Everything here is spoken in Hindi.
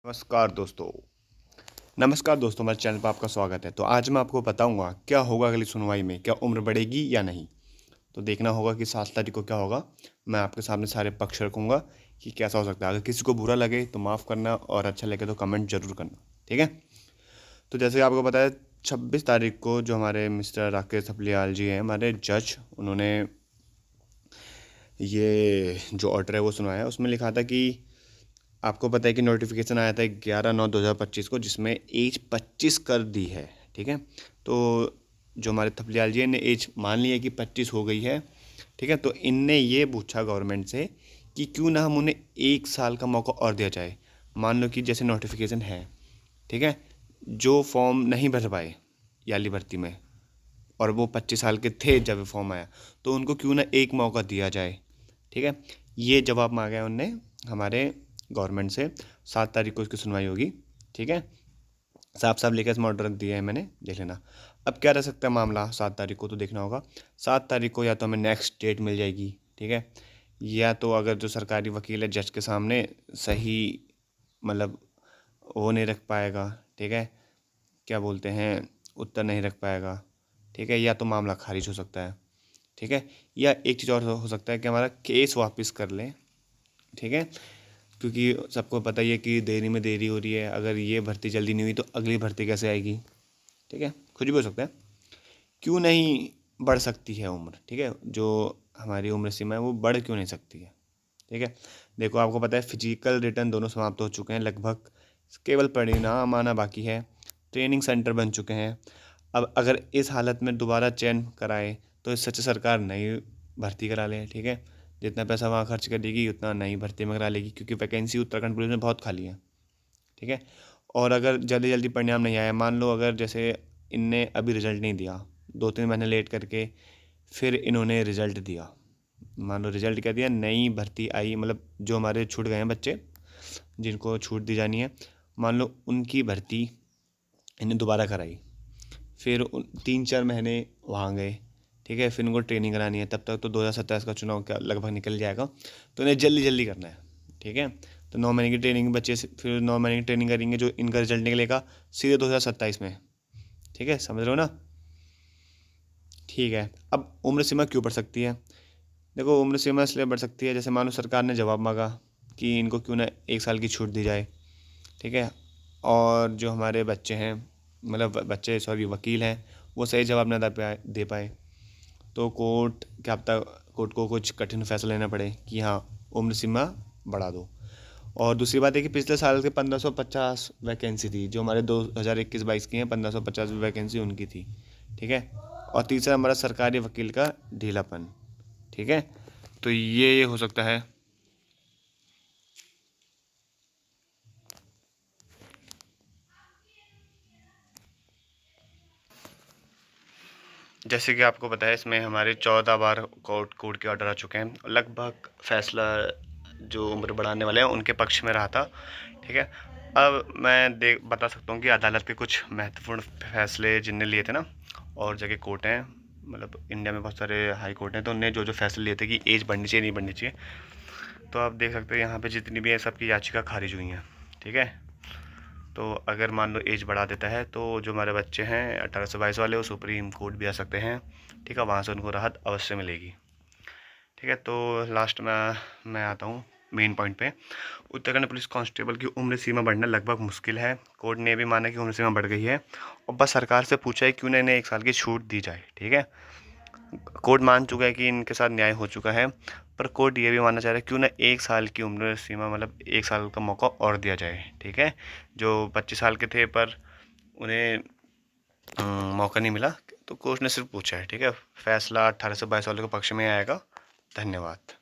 नमस्कार दोस्तों हमारे चैनल पर आपका स्वागत है। तो आज मैं आपको बताऊंगा क्या होगा अगली सुनवाई में, क्या उम्र बढ़ेगी या नहीं। तो देखना होगा कि 7 तारीख को क्या होगा। मैं आपके सामने सारे पक्ष रखूंगा कि कैसा हो सकता है। अगर किसी को बुरा लगे तो माफ़ करना और अच्छा लगे तो कमेंट जरूर करना, ठीक है। तो जैसे आपको पता है 26 तारीख को जो हमारे मिस्टर राकेश थपलियाल जी हैं, हमारे जज, उन्होंने ये जो ऑर्डर है वो सुनाया है। उसमें लिखा था कि आपको पता है कि नोटिफिकेशन आया था 11/9/2025 को, जिसमें एज 25 कर दी है, ठीक है। तो जो हमारे थपलियाल जी ने एज मान ली है कि 25 हो गई है, ठीक है। तो इनने ये पूछा गवर्नमेंट से कि क्यों ना हम उन्हें 1 साल का मौका और दिया जाए। मान लो कि जैसे नोटिफिकेशन है, ठीक है, जो फॉर्म नहीं भर पाए याली भर्ती में और वो 25 साल के थे जब फॉर्म आया, तो उनको क्यों ना एक मौका दिया जाए, ठीक है। ये जवाब मांगा है उनने हमारे गवर्नमेंट से। 7 तारीख को इसकी सुनवाई होगी, ठीक है। साफ साफ लिखा इसमें ऑर्डर दिया है मैंने, देख लेना। अब क्या रह सकता है मामला 7 तारीख को, तो देखना होगा। 7 तारीख को या तो हमें नेक्स्ट डेट मिल जाएगी, ठीक है, या तो अगर जो सरकारी वकील है जज के सामने सही मतलब वो नहीं रख पाएगा, ठीक है, क्या बोलते हैं, उत्तर नहीं रख पाएगा, ठीक है, या तो मामला खारिज हो सकता है, ठीक है। या एक चीज़ और हो सकता है कि हमारा केस वापस कर लें, ठीक है, क्योंकि सबको पता ही है कि देरी में देरी हो रही है। अगर ये भर्ती जल्दी नहीं हुई तो अगली भर्ती कैसे आएगी, ठीक है, कुछ भी हो सकता है। क्यों नहीं बढ़ सकती है उम्र, ठीक है, जो हमारी उम्र सीमा है वो बढ़ क्यों नहीं सकती है, ठीक है। देखो आपको पता है फिजिकल रिटर्न दोनों समाप्त हो चुके हैं लगभग, केवल परिणाम आना बाकी है। ट्रेनिंग सेंटर बन चुके हैं। अब अगर इस हालत में दोबारा चयन कराए तो इससे अच्छा सरकार नई भर्ती करा ले, ठीक है। जितना पैसा वहाँ खर्च करेगी उतना नई भर्ती में करा लेगी, क्योंकि वैकेंसी उत्तराखंड पुलिस में बहुत खाली है, ठीक है। और अगर जल्दी जल्दी परिणाम नहीं आया, मान लो अगर जैसे इनने अभी रिजल्ट नहीं दिया, 2-3 महीने लेट करके फिर इन्होंने रिजल्ट दिया, मान लो रिजल्ट क्या दिया, नई भर्ती आई, मतलब जो हमारे छूट गए हैं बच्चे जिनको छूट दी जानी है, मान लो उनकी भर्ती इन्हें दोबारा कराई, फिर 3-4 महीने वहाँ गए, ठीक है, फिर उनको ट्रेनिंग करानी है, तब तक तो 2027 का चुनाव का लगभग निकल जाएगा। तो इन्हें जल्दी जल्दी करना है, ठीक है। तो 9 महीने की ट्रेनिंग बच्चे से फिर 9 महीने की ट्रेनिंग करेंगे, जो इनका रिजल्ट निकलेगा सीधे 2027 में, ठीक है, समझ रहे हो ना। ठीक है, अब उम्र सीमा क्यों बढ़ सकती है। देखो उम्र सीमा इसलिए बढ़ सकती है, जैसे मानो सरकार ने जवाब मांगा कि इनको क्यों ना 1 साल की छूट दी जाए, ठीक है, और जो हमारे बच्चे हैं, मतलब बच्चे सॉरी वकील हैं, वो सही जवाब ना दे पाए तो कोर्ट क्या पता, कोर्ट को कुछ कठिन फैसला लेना पड़े कि हाँ उम्र सीमा बढ़ा दो। और दूसरी बात है कि पिछले साल के 1550 वैकेंसी थी, जो हमारे 2021-22 की हैं, 1550 वैकेंसी उनकी थी, ठीक है। और तीसरा हमारा सरकारी वकील का ढीलापन, ठीक है। तो ये हो सकता है। जैसे कि आपको पता है इसमें हमारे 14 बार कोर्ट के ऑर्डर आ चुके हैं, लगभग फैसला जो उम्र बढ़ाने वाले हैं उनके पक्ष में रहा था, ठीक है। अब मैं बता सकता हूँ कि अदालत के कुछ महत्वपूर्ण फैसले जिनने लिए थे ना, और जगह कोर्ट हैं, मतलब इंडिया में बहुत सारे हाई कोर्ट हैं, तो उनने जो जो फैसले लिए थे कि एज बढ़नी चाहिए नहीं बढ़नी चाहिए, तो आप देख सकते हैं यहाँ पे जितनी भी है सबकी याचिका खारिज हुई हैं, ठीक है। तो अगर मान लो एज बढ़ा देता है तो जो हमारे बच्चे हैं 18 से 22 वाले वो सुप्रीम कोर्ट भी आ सकते हैं, ठीक है, वहाँ से उनको राहत अवश्य मिलेगी, ठीक है। तो लास्ट में मैं आता हूँ मेन पॉइंट पे। उत्तराखंड पुलिस कांस्टेबल की उम्र सीमा बढ़ना लगभग मुश्किल है। कोर्ट ने भी माना कि उम्र सीमा बढ़ गई है और बस सरकार से पूछा है क्यों ना इन्हें 1 साल की छूट दी जाए, ठीक है। कोर्ट मान चुका है कि इनके साथ न्याय हो चुका है, पर कोर्ट ये भी मानना चाह रहा है क्यों ना 1 साल की उम्र सीमा, मतलब 1 साल का मौका और दिया जाए, ठीक है। जो 25 साल के थे पर उन्हें मौका नहीं मिला, तो कोर्ट ने सिर्फ पूछा है, ठीक है। फैसला 18 से 22 वालों के पक्ष में आएगा। धन्यवाद।